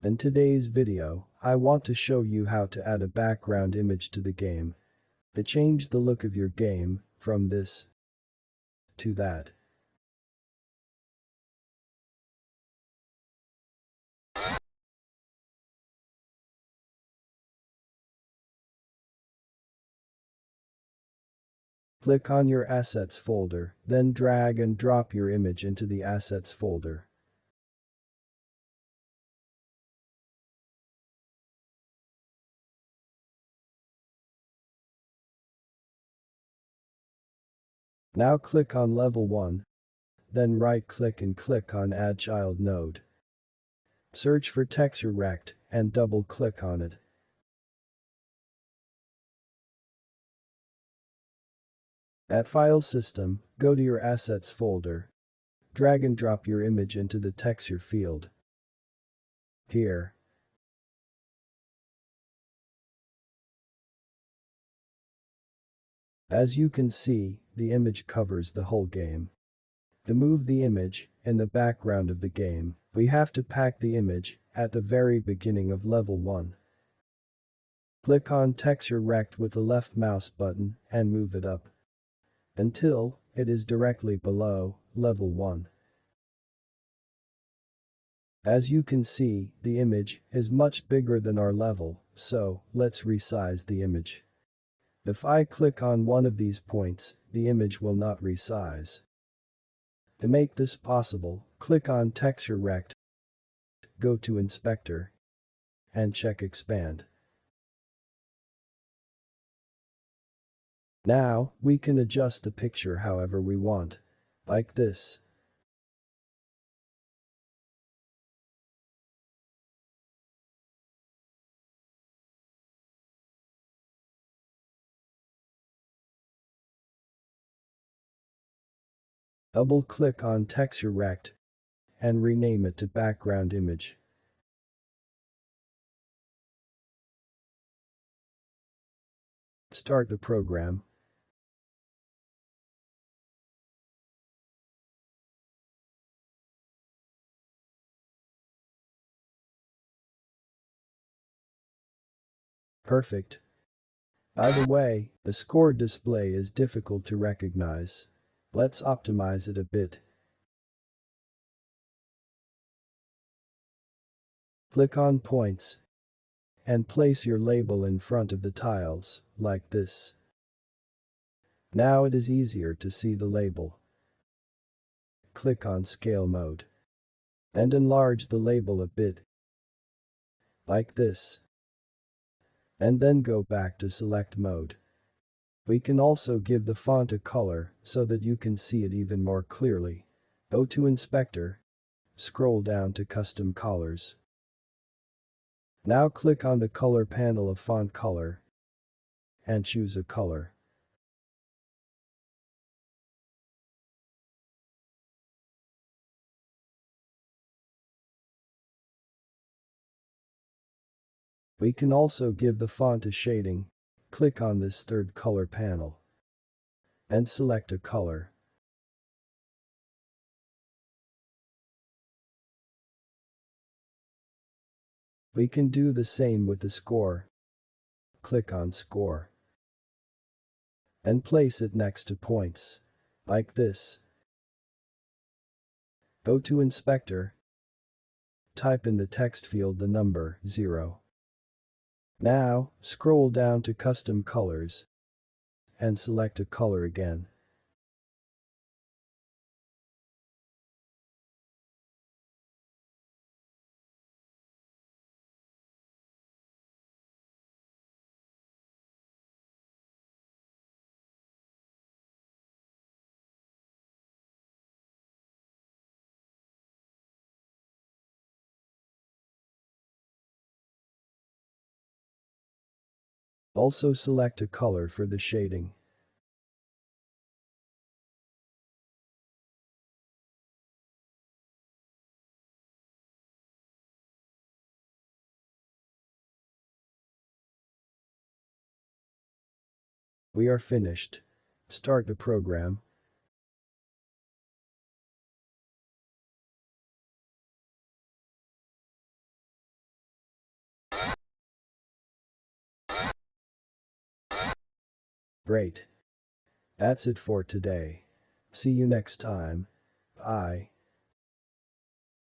In today's video, I want to show you how to add a background image to the game. To change the look of your game from this to that. Click on your Assets folder, then drag and drop your image into the Assets folder. Now click on Level 1. Then right-click and click on Add Child Node. Search for Texture Rect and double-click on it. At File System, go to your Assets folder. Drag and drop your image into the texture field. Here. As you can see, the image covers the whole game. To move the image in the background of the game, we have to pack the image at the very beginning of level 1. Click on Texture Rect with the left mouse button and move it up until it is directly below level 1. As you can see, the image is much bigger than our level, so let's resize the image. If I click on one of these points, the image will not resize. To make this possible, click on Texture Rect, go to Inspector, and check Expand. Now, we can adjust the picture however we want, like this. Double-click on Texture Rect and rename it to Background Image. Start the program. Perfect. By the way, the score display is difficult to recognize. Let's optimize it a bit. Click on Points and place your label in front of the tiles, like this. Now it is easier to see the label. Click on Scale Mode and enlarge the label a bit, like this. And then go back to Select Mode. We can also give the font a color so that you can see it even more clearly. Go to Inspector, scroll down to Custom Colors. Now click on the Color panel of Font Color and choose a color. We can also give the font a shading. Click on this third color panel and select a color. We can do the same with the score. Click on Score and place it next to points, like this. Go to Inspector. Type in the text field the number 0. Now, scroll down to Custom Colors and select a color again. Also select a color for the shading. We are finished. Start the program. Great. That's it for today. See you next time. Bye.